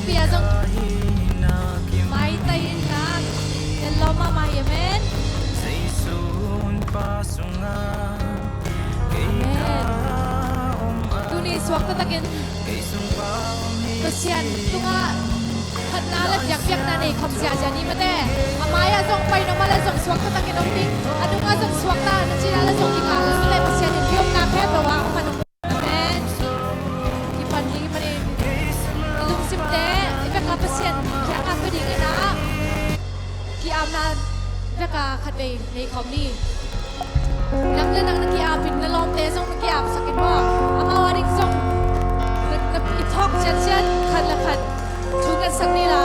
Pia zong mai tayin ka hello mama yemen tuni swak takin pasian tunga khatna la yak na nei khom sia jani mate amaya zong pai no mala zong swak takin om ding adunga zong swak ta na chira la zong ika le pasian ni yom na phe bawa man amen ki pan ni mane lung sim te ibe ka pasian kya ka pe ding na ki amna ve ka khat be nei khom ni nang le nang ki apin na lom te zong ki ap sakin mo amawa ring zong na itok chen khat la khat chungan sak ni la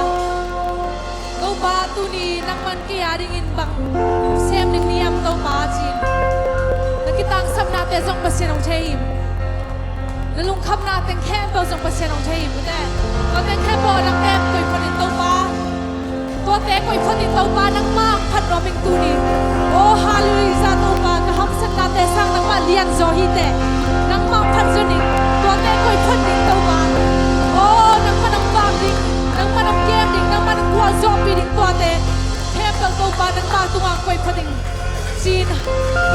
go ba tu ni nang man ki ya ding in bang sem ning niam to ba chin na ki tang sam na te zong pasien ong theim na lung khap na teng khem bo zong pasien ong theim te to teng khem bo nang em koi phanin to ba to te koi phanin to ba nang ma phat ro ming tu ni o hallelujah to ba ka ham sak na te sang nang ma lian zo hi te nang ma phat zo ni to te koi phanin to ba o nang ma nang ba ding nang ma nang kem ding nang ma nang kwa zo pi ding to te khem to ba nang ma tu ang koi phanin sin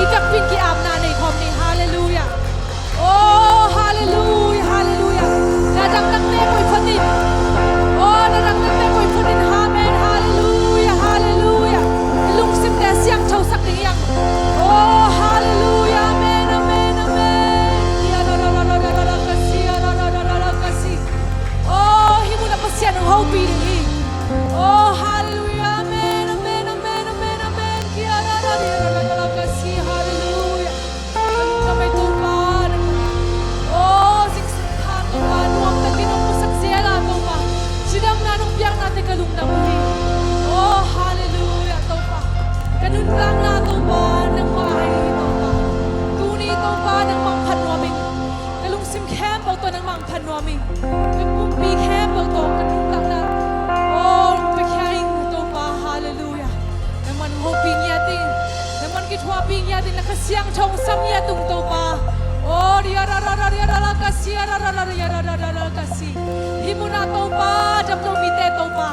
itak pin ki am na nei khom ni hallelujah oh hallelujah hallelujah na dang nang te koi phanin oh na dang nang te koi phanin amen hallelujah hallelujah lung sim te siang chau sak ding yang oh hallelujah amen amen amen ya la la la la la ka si ya la la la la ka si oh himuna pasian ho pi ding oh hallelujah amen amen amen amen amen ya la la la ka si hallelujah kamay tu pa oh sing sing ha to pa nuam ta kinong musak siya la to pa sidam na nung biang natin kalung na muli oh hallelujah to pa ganun lang na to pa ng mahay to pa tuni to pa ng mga panwaming kalung sim kempo to ng mga panwaming nagpumpi kempo to ganun lang na oh pagkain to pa hallelujah naman hoping yatin naman kitwaping yatin nakasiyang chong samya tung to pa oh riyarararararara kasi rarararararara kasi himuna to pa jamlo mite to pa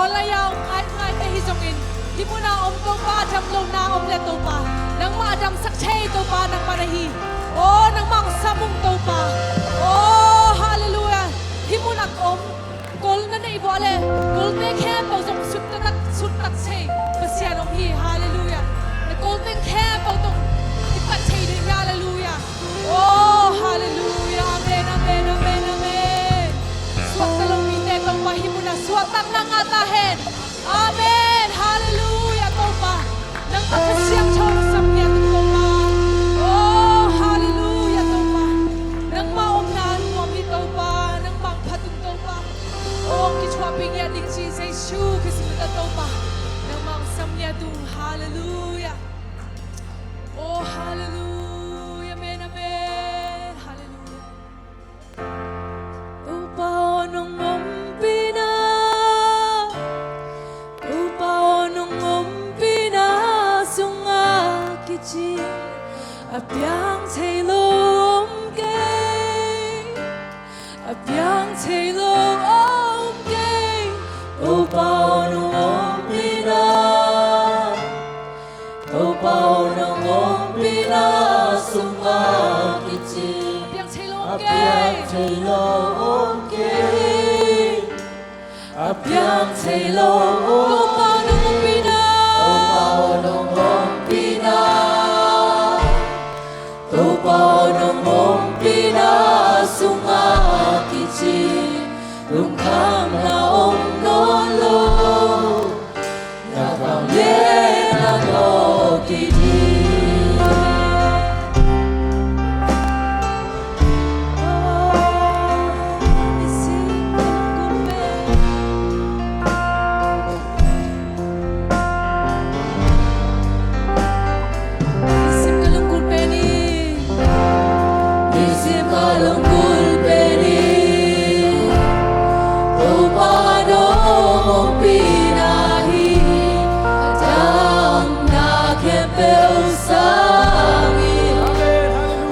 olayaw ngai te hizongin himuna om to pa jamlo na om le to pa nang maadam sakche to pa nang manahi oh nang mang samung to pa oh hallelujah himuna om kol na nei bole kol te khem po zong sut tak che pasian om hi hallelujah na kol te khem po tong ipat che ding hallelujah oh hallelujah amen amen amen amen swat talong mite tong mahimuna swat ang nangatahen amen hallelujah to pa nang makasiyang chong samyan to pa oh hallelujah to pa nang maomnan mo mi to pa nang magpatung to pa oh kichwaping ya ding si say shu kisimita to pa nang mang samya tung hallelujah oh hallelujah amen amen hallelujah Topa nong ompina Topa nong ompina sunga kichi apyang chelo omke apyang chelo omke Topa nong ompina Topa nong ompina sunga kichi apyang chelo omke apyang chelo Topa nong ompina Topa nong ompina Topa nong ompina sunga kichi lung kham na om non lo na bang ye na go ki di Peuh Sang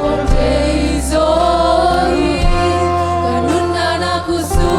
om te zo hi kanun na ku su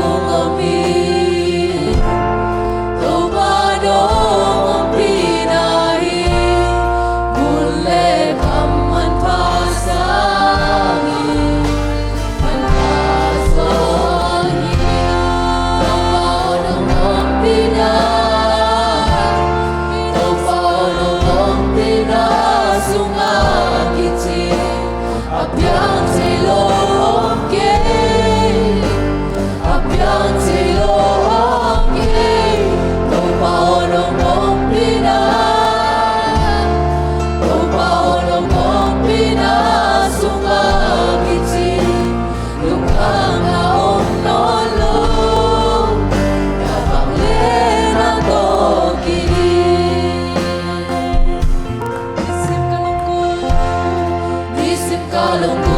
Hey,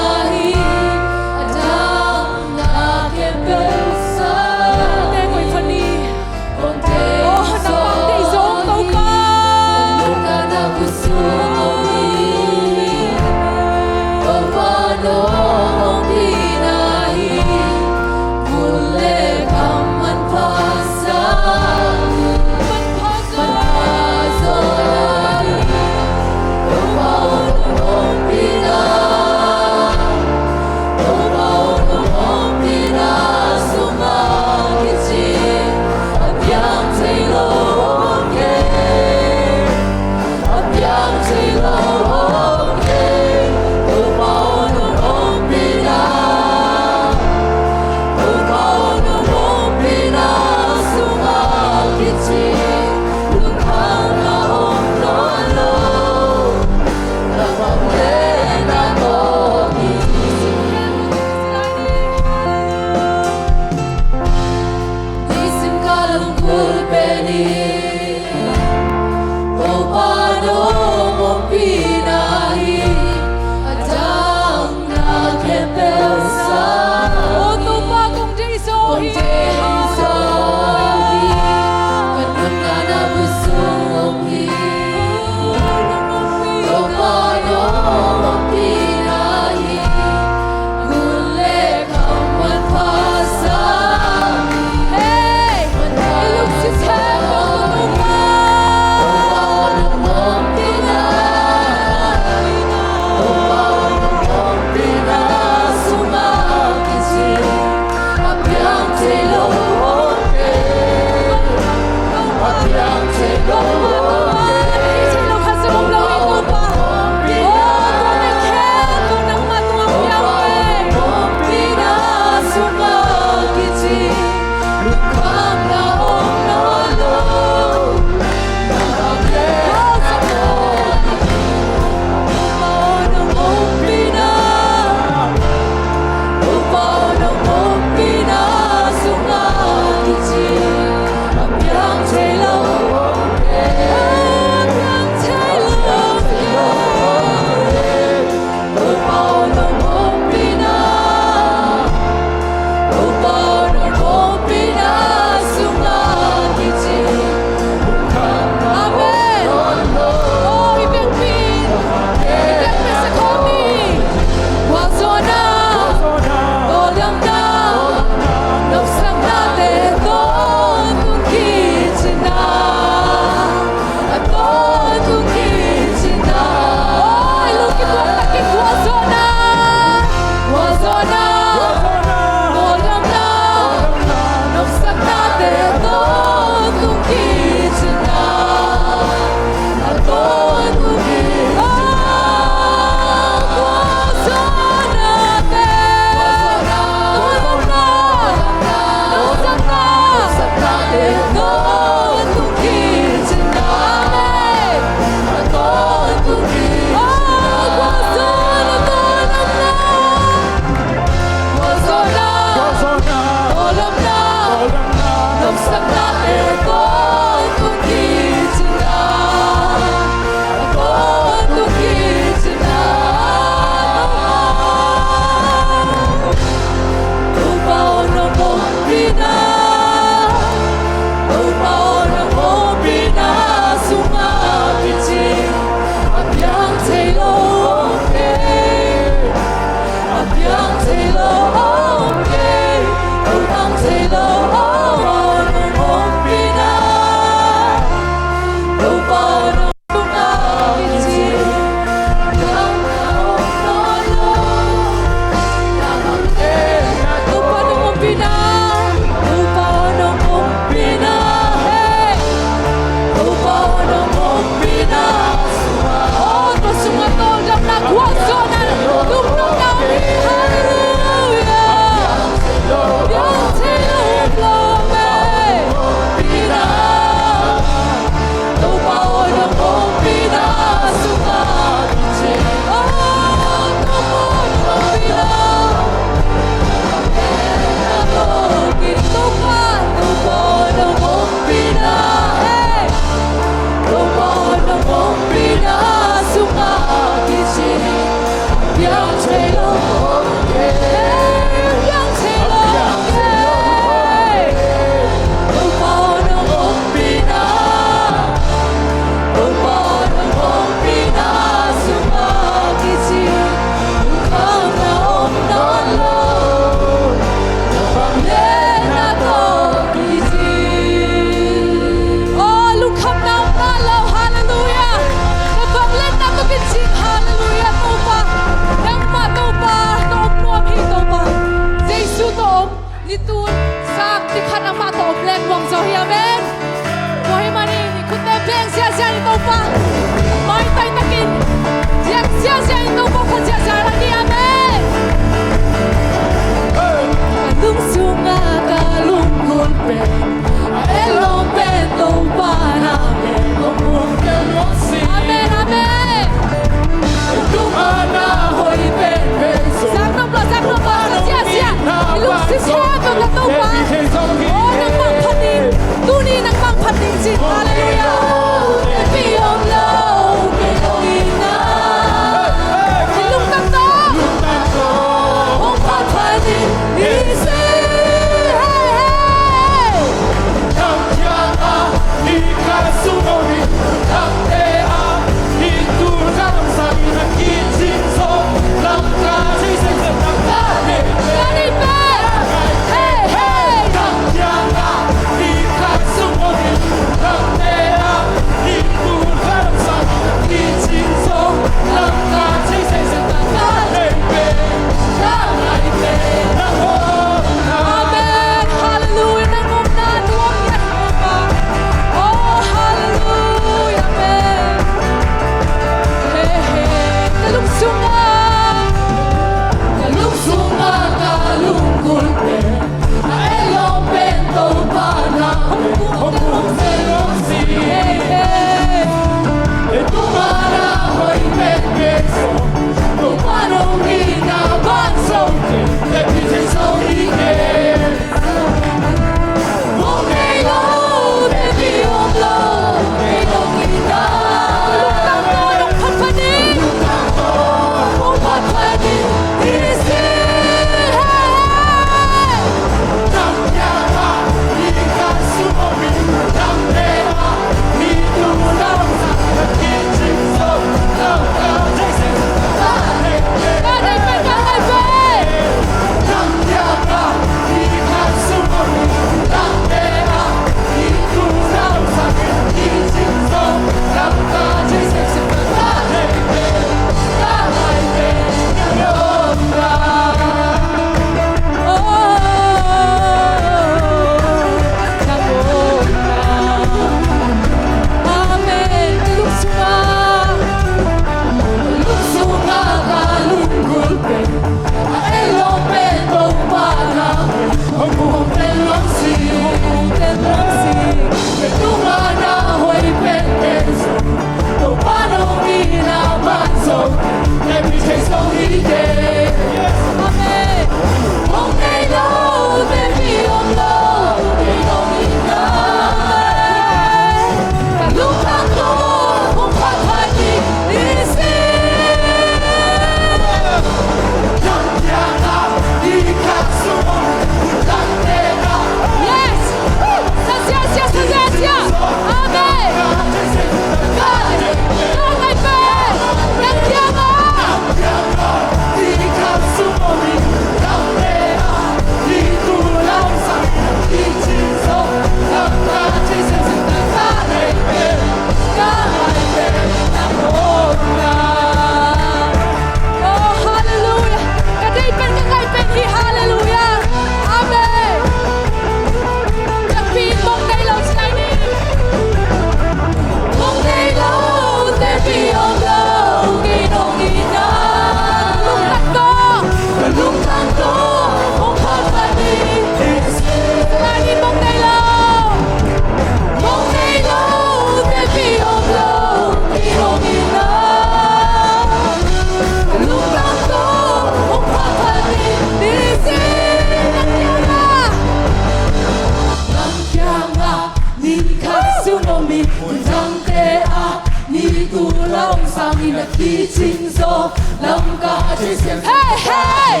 lòng sang in là khi chính gió lòng cả trên xem Hey, hey!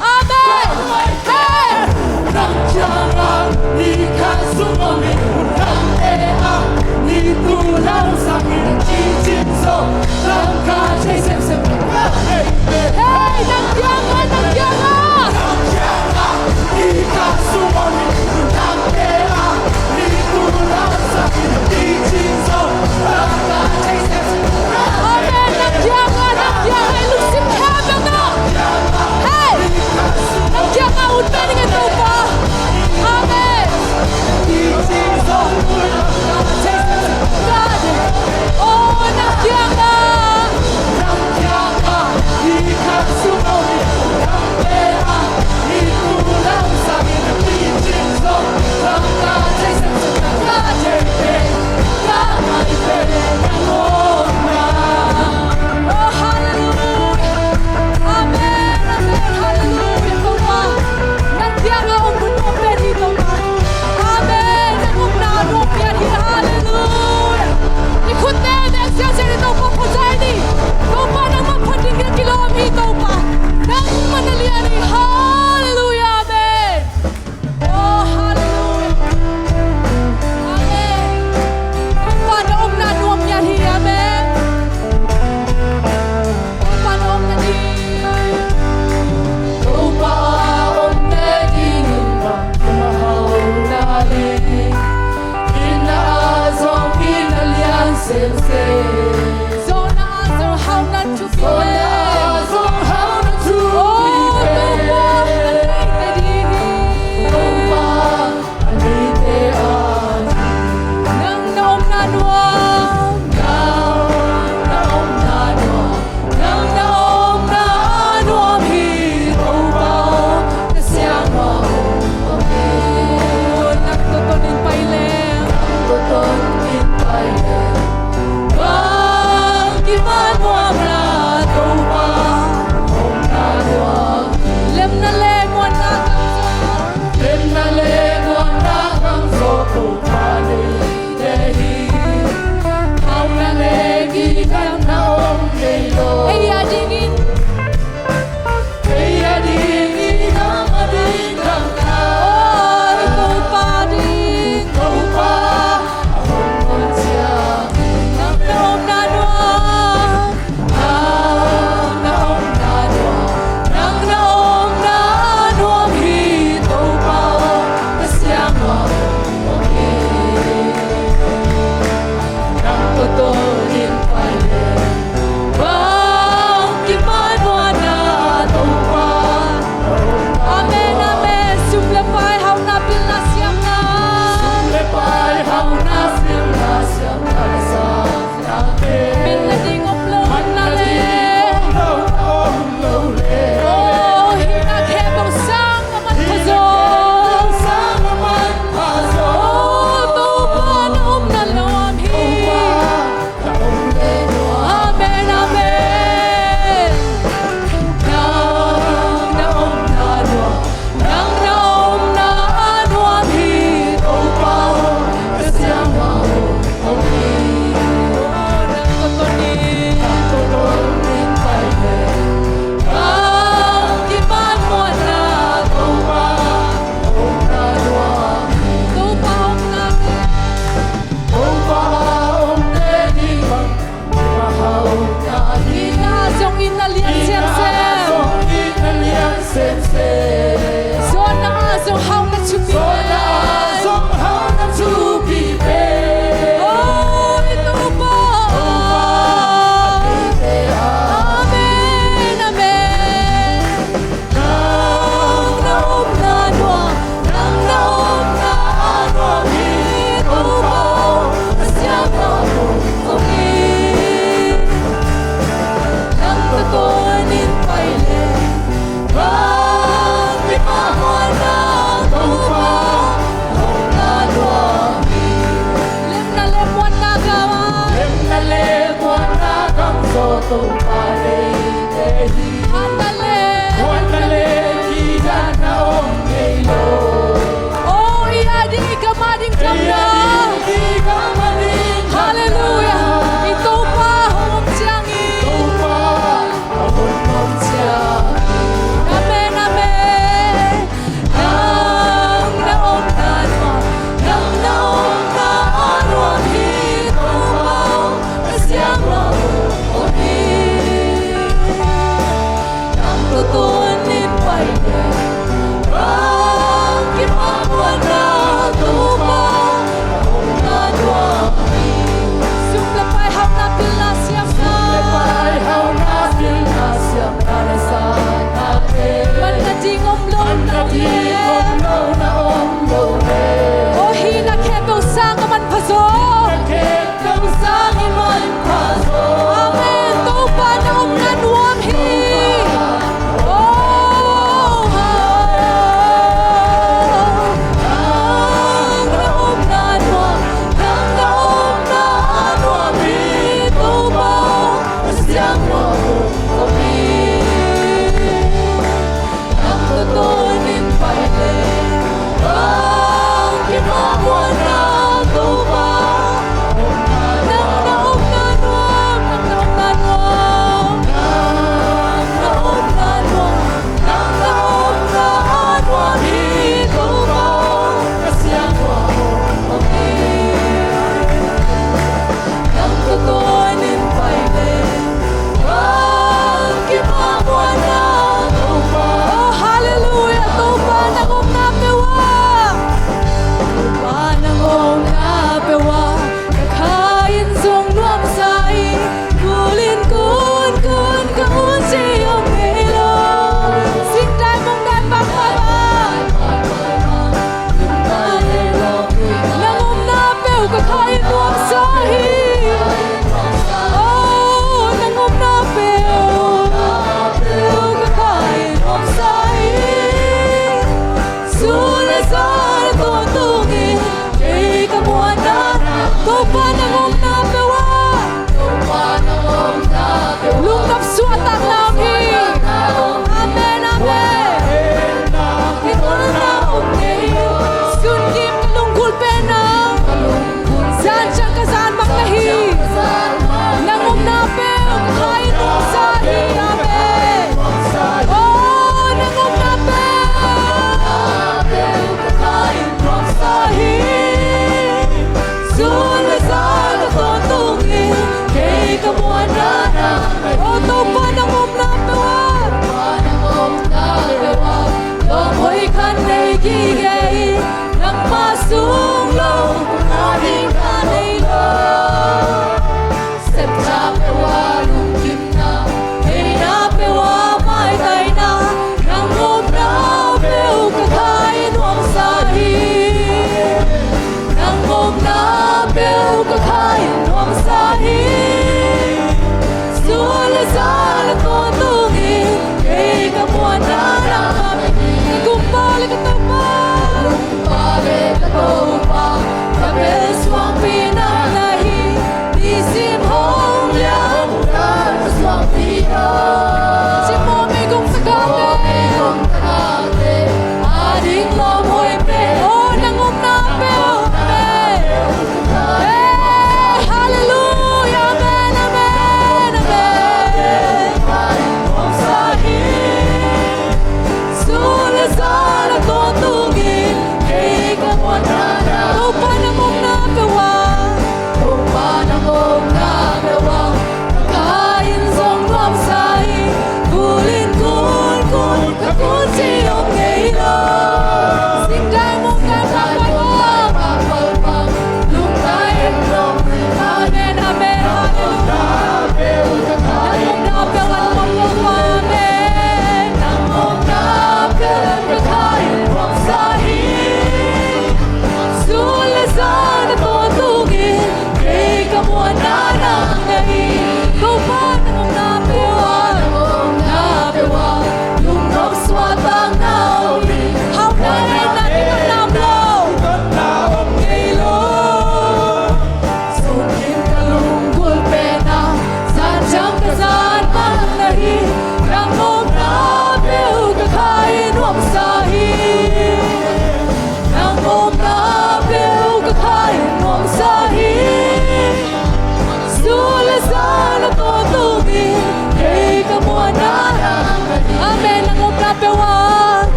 Amen! Hey! nắng jangan di kasut kami nang ni tu lòng sang in là khi chính gió lòng cả trên xem hey Nang jangan! di kasut kami nang ni tu lòng sang in là khi chính gió lòng cả trên xem Amen! Nang jangan! Ilusin heaven na! Hey! Nang jangan unta dengan Topa! Amen! di chính gió lòng cả trên xem God!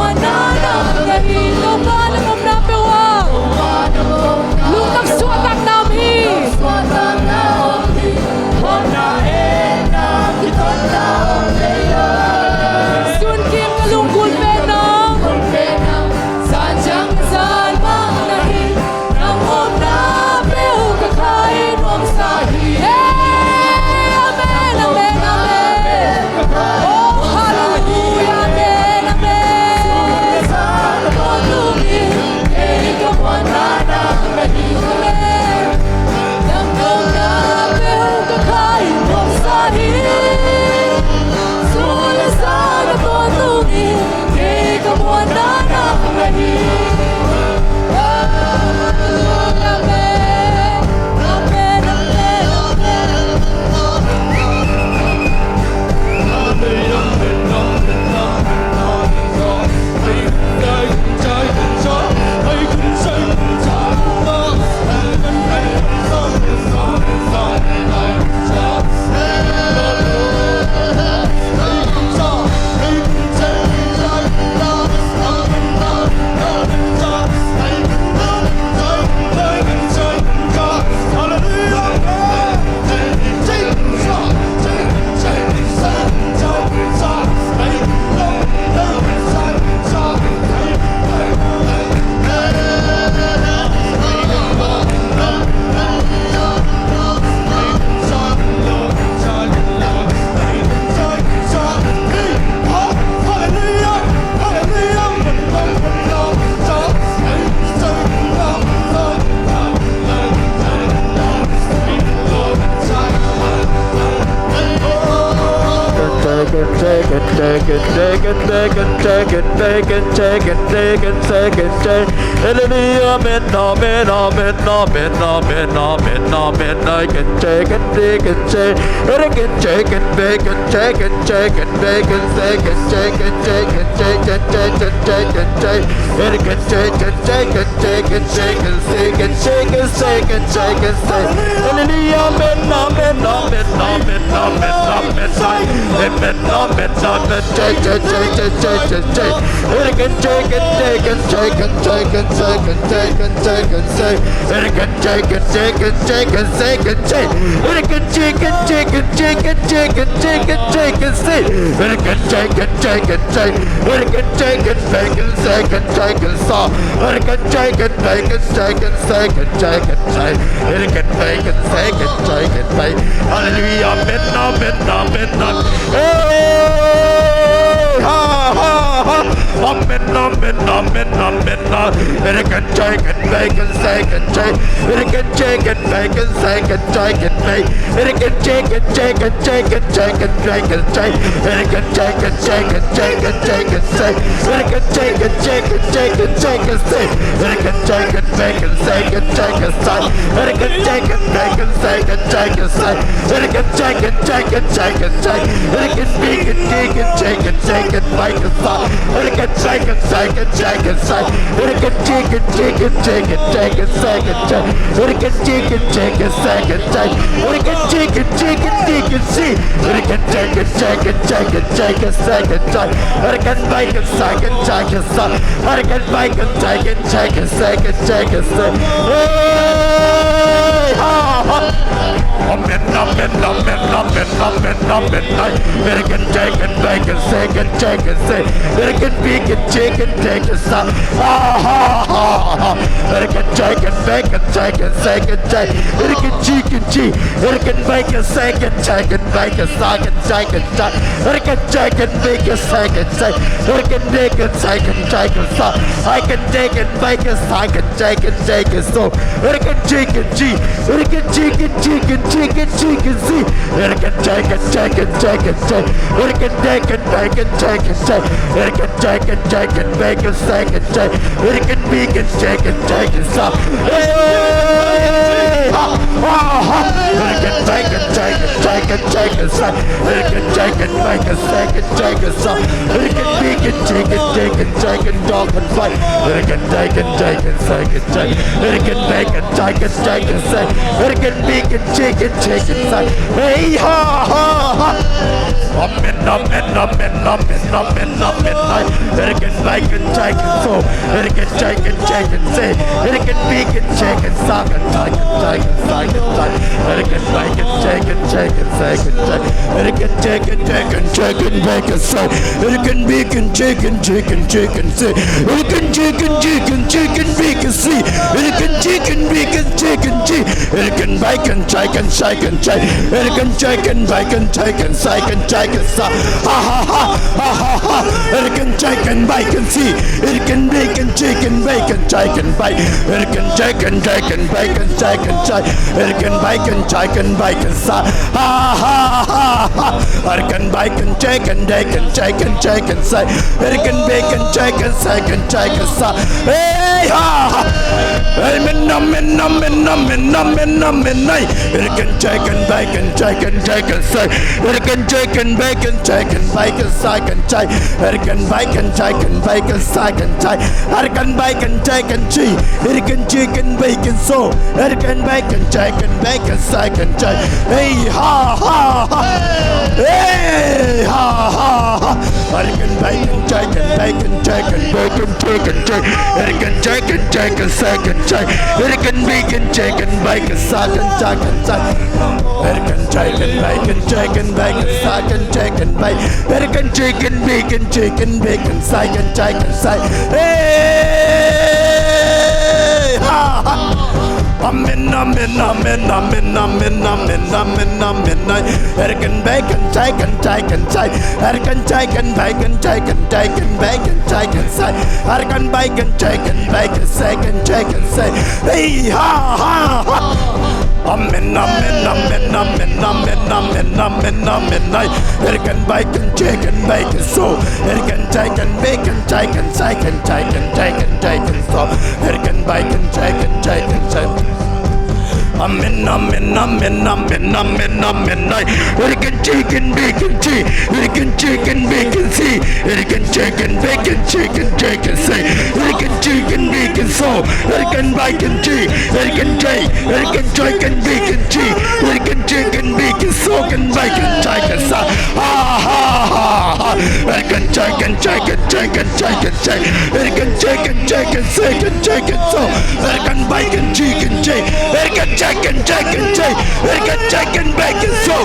kamuanana ngahi Topa ng Omna Peuh Lutang suatang nami Sun kim kalungkul penang Sanjang san mang nahi Nang Omna Peuh kakain mong sahi Amen, amen, amen Oh, hallelujah, amen, amen Tulungin, ikaw manana amen Nang Omna Peuh kakain mong sahi Sulisan at tulungin, ikaw manana amen Hallelujah, amen, amen, amen, amen Chicken, chicken, chicken, say. Chicken, bacon, second, chicken, so. Bacon, chicken, dog and fight. Chicken, second, chicken, bacon, chicken, say. Bacon, chicken, say. Hey, ha, ha, ha. Amen, Chicken, bacon, chicken, so. Chicken, say. Bacon, chicken, second, chicken, chicken, second, chicken, bacon, so. Bacon, chicken, say. Chicken, bacon, see. Chicken, bacon, bacon, chicken, bacon, second, sa. Ha ha ha ha ha ha. Chicken, bacon, see. Bacon, bacon, chicken, bacon, bacon, second, bacon, sa. Ha ha ha ha. Bacon, chicken, say. Bacon, chicken, second, sa. Hey ha ha. Amen, chicken, bacon, say. Chicken, bacon, second, bacon, second, bacon, cheese. Chicken, bacon, so. Bacon, second, hey ha ha ha. Hey ha ha ha. Bacon, chicken, bacon, second, second, bacon, chicken, bacon, second, bacon, second, bacon, second, hey ha ha. Amen, bacon, chicken, say. Bacon, bacon, second, say. Hey ha ha ha. Amen, bacon, chicken, so. Bacon, bacon, second, so. Bacon, chicken, Amen, chicken, bacon, tea. Chicken, bacon, see. Chicken, bacon, say. Chicken, bacon, so. Bacon, tea. Chicken, bacon, tea. Chicken, bacon, so. Bacon, sa. Ha ha ha ha. Chicken, say. Chicken, so. Bacon, chicken, chicken, say. Chicken, bacon, so.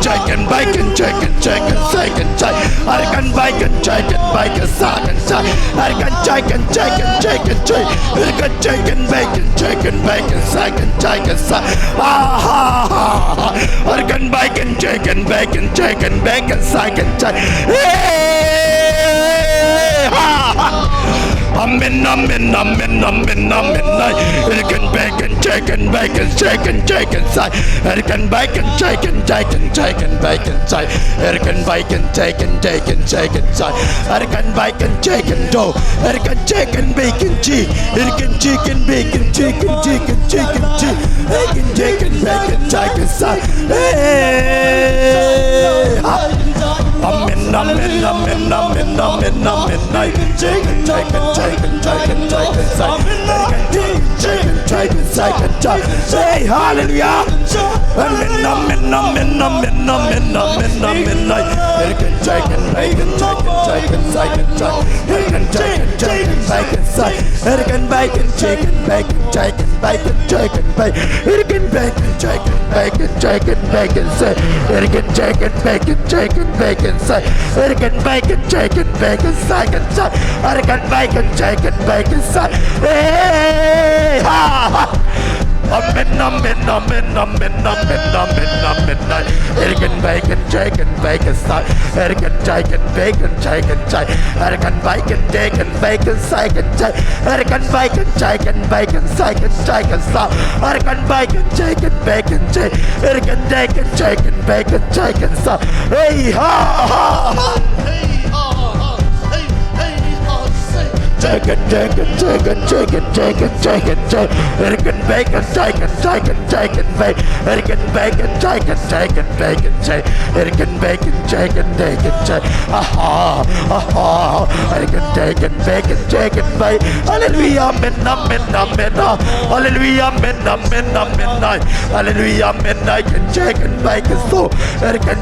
Chicken, bacon, second, bacon, second, chicken, bacon, second, ha ha ha. Chicken, bacon, bacon, second, hey ha ha. Amen, chicken, bacon, bacon, say. Chicken, bacon, bacon, say. Chicken, bacon, say. Bacon, dough. Chicken, bacon, cheese. Chicken, bacon, chicken, bacon, say. Hey, Amen, chicken, say hallelujah. Amen, chicken, bacon, hey ha ha. Amen, chicken, bacon, say. Chicken, bacon, say. Chicken, bacon, second, Chicken, bacon, second, so. Chicken, bacon, say. Chicken, bacon, so. Hey ha ha ha. chicken, chicken, chicken, chicken, chicken, chicken, chicken, bacon, chicken, chicken, chicken, bacon, bacon, chicken, chicken, bacon, chicken, bacon, chicken, bacon, aha, aha, chicken, bacon, chicken, bacon, hallelujah, midnight, midnight, midnight, hallelujah, midnight, midnight, midnight, hallelujah, midnight, chicken, bacon, so,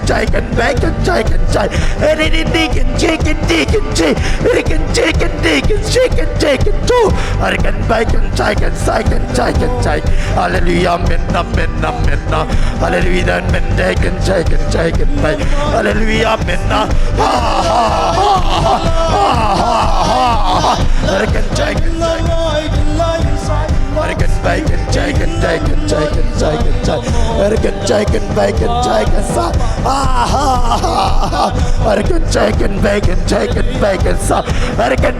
chicken, bacon, chicken, chicken, chicken, chicken, chicken, chicken, chicken, chicken, chicken, too, bacon, chicken, chicken, chicken, chicken, hallelujah, midnight, midnight, midnight, hallelujah, midnight, chicken, chicken, bacon, hallelujah, midnight, ha, ha, ha, ha, ha, ha, chicken, chicken, chicken, bacon, chicken, chicken, chicken, chicken, chicken, chicken, bacon, chicken, sa, ah, ha, ha, ha, chicken, bacon, chicken, bacon, sa,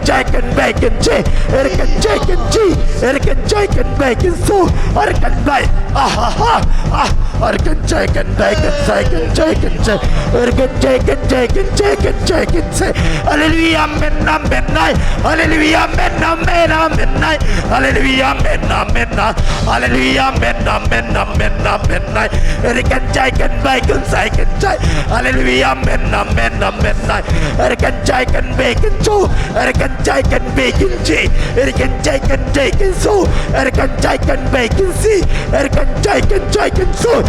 chicken, bacon, chicken, chicken, chicken, bacon, so, bacon, ah, ha, ha, ah, chicken, bacon, chicken, chicken, chicken, chicken, chicken, chicken, chicken, hallelujah, midnight, midnight, hallelujah, midnight, midnight, midnight, hallelujah, midnight, midnight, hallelujah, midnight, midnight, midnight, midnight, chicken, bacon, chicken, hallelujah, midnight, midnight, midnight, chicken, bacon, so, chicken, bacon, chicken, chicken, so, chicken, bacon, see, chicken, so,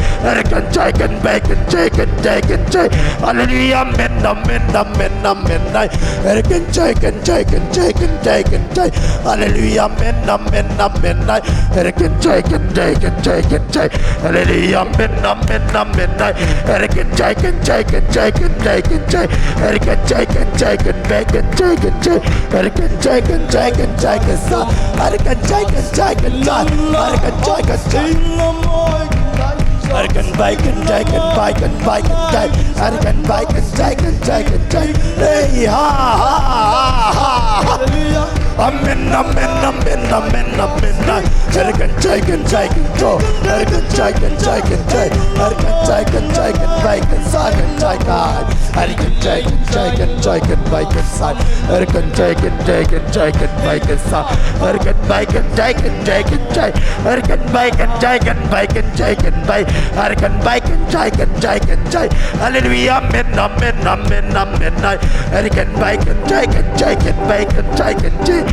chicken, bacon, chicken, chicken, hallelujah, midnight, midnight, midnight, midnight, chicken, chicken, chicken, chicken, hallelujah, midnight, midnight, midnight, chicken, chicken, chicken, hallelujah, midnight, midnight, midnight, chicken, chicken, chicken, chicken, chicken, chicken, bacon, chicken, chicken, chicken, chicken, chicken, sa, chicken, chicken, chicken, chicken, bacon, chicken, bacon, bacon, chicken, bacon, chicken, chicken, chicken, hey, ha, ha, ha, ha, amen, amen, amen, amen, amen, chicken, chicken, chicken, chicken, chicken, chicken, chicken, chicken, bacon, chicken, chicken, chicken, chicken, bacon, chicken, chicken, chicken, chicken, bacon, chicken, bacon, chicken, chicken, chicken, bacon, chicken, bacon, chicken, bacon, bacon, chicken, chicken, chicken, hallelujah, midnight, midnight, midnight, midnight, chicken, bacon, chicken, chicken, bacon, chicken, chicken,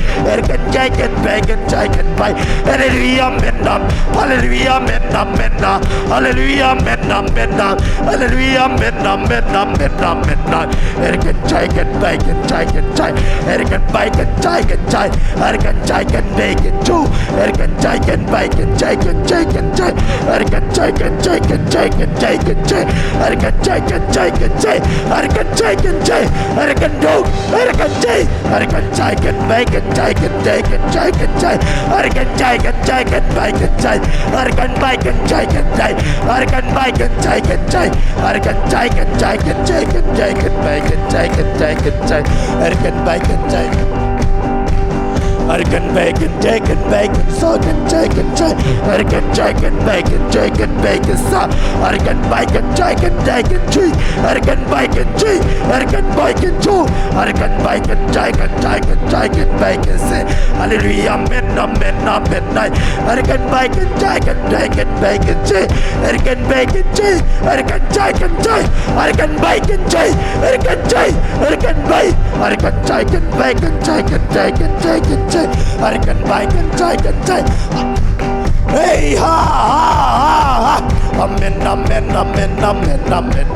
chicken, bacon, chicken, bacon, hallelujah, midnight, hallelujah, midnight, midnight, hallelujah, midnight, midnight, hallelujah, midnight, midnight, midnight, midnight, chicken, bacon, chicken, chicken, bacon, chicken, chicken, chicken, bacon, too, chicken, bacon, chicken, chicken, chicken, chicken, chicken, chicken, chicken, chicken, chicken, chicken, chicken, chicken, dog, chicken, chicken, bacon, chicken, chicken, chicken, chicken, chicken, chicken, bacon, chicken, bacon, chicken, chicken, bacon, chicken, chicken, chicken, chicken, chicken, chicken, bacon, chicken, chicken, chicken, bacon, chicken. Chicken, bacon, chicken, bacon, chicken, chicken, chicken, chicken, bacon, chicken, bacon, chicken, bacon, chicken, chicken, chicken, bacon, chicken, bacon, chicken, bacon, chicken, chicken, chicken, bacon, hallelujah, midnight, midnight, midnight, chicken, bacon, chicken, chicken, bacon, chicken, bacon, chicken, chicken, chicken, bacon, chicken, chicken, bacon, chicken, chicken, chicken, chicken, bacon, chicken, chicken, hey, ha, ha, ha, amen, amen, amen, amen, amen,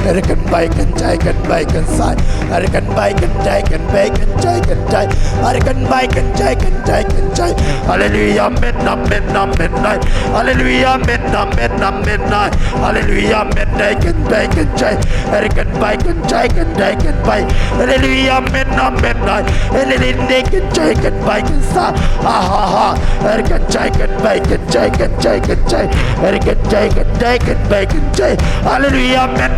chicken, bacon, chicken, bacon, chicken, bacon, chicken, bacon, chicken, chicken, bacon, chicken, chicken, chicken, hallelujah, midnight, midnight, midnight, hallelujah, midnight, midnight, midnight, hallelujah, midnight, bacon, chicken, bacon, chicken, chicken, bacon, hallelujah, midnight, midnight, chicken, chicken, bacon, ha, ha, ha, chicken, chicken, bacon, chicken, chicken, chicken, chicken, and take and bake and take. Hallelujah, amen.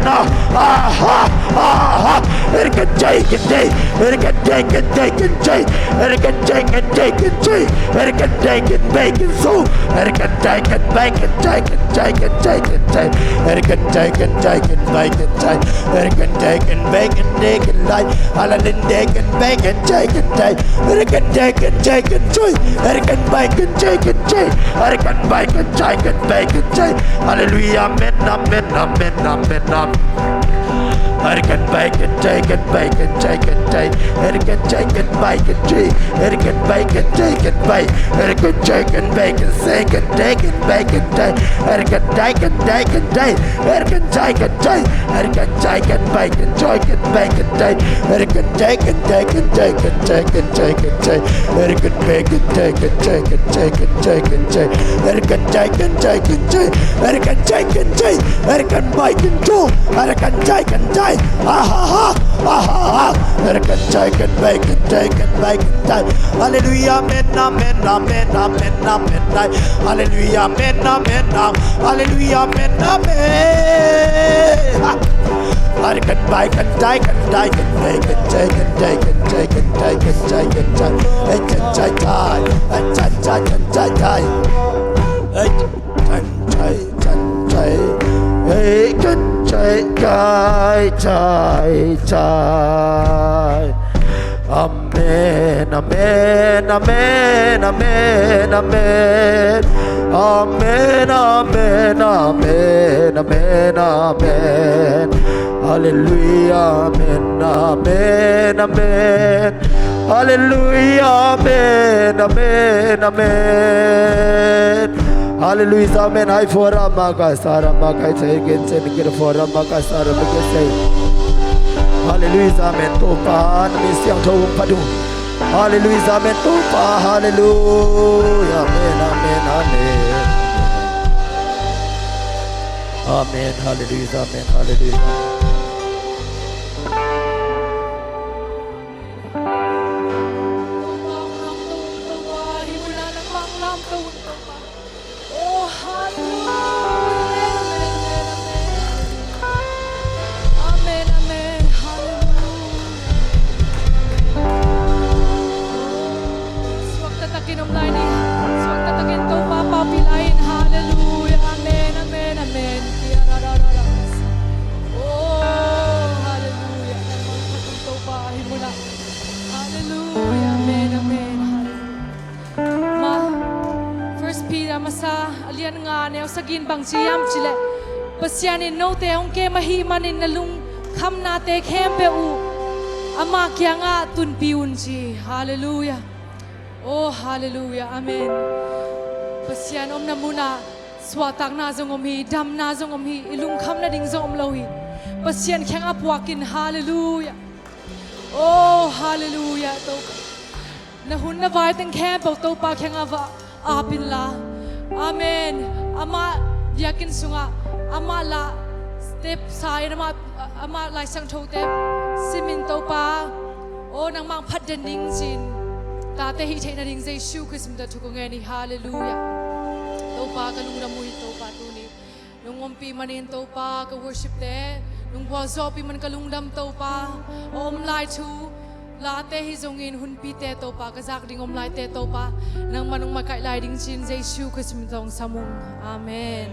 It can take and take. It can take and take and take. It can take and take and take. It can take and bake and so. It can take and bake and take and take and take and take. It can take and take and bake and take. It can take and bake and take and light. Hallelujah, take and bake and take and take. It can take and take and take. It can bake and take and take. It can bake and take and bake and take. Hallelujah, amen, amen, amen, amen, amen. I can bake and take and bake and take and take. I can take and bake and take. I can bake and take and bake. I can take and bake and sing and take and bake and take. I can take and take and take. I can take and take. I can take and bake and take and bake and take. I can take and take and take and take and take and take. I can bake and take and take and take and take and take. I can take and take and take. I can take and take. I can bake and do. I can take and take. I can take and bake and take and bake and take. Hallelujah, amen, amen, amen, amen, amen. Hallelujah, amen, amen, hallelujah, amen, amen. I can bake and take and take and bake and take and take and take and take and take and take and take and take and take Amen, amen, amen, amen, amen. Amen, amen, amen, amen, amen. Hallelujah, amen, amen, amen. Hallelujah, amen, amen, amen. Hallelujah, amen. I for Ramaka, Saramaka, say again, say again for Ramaka, Saramaka, say. Hallelujah, amen. Topa, Namisyang Theuh Padu. Hallelujah, amen. Topa, hallelujah, amen, amen, amen. Amen, hallelujah, amen, hallelujah. Sagin bang siam chile pasianin no te ong ke mahi manin nalung kham na te khem pe u ama kya nga tun piun chi hallelujah oh hallelujah amen pasian omna muna swatak na zong omhi dam na zong omhi ilung kham na ding zong omlohi pasian khyang apwakin hallelujah oh hallelujah to na hun na vai teng khem pe to pa khyang ava apin la amen ama yakin sunga ama la step sai ama lai sang tho te simin to pa o nang mang phat den ding sin ta te hi the na ding zai shu krism ta thu ko nge ni hallelujah to pa ka lung na mu to pa tu ni nung ompi manin to pa ka worship te nung wa zo pi man ka lung dam to pa om lai thu la te hi zongin hun pi te to pa ka zak ding om lai te to pa nang manung makai lai ding chin zai shu krism tong samung amen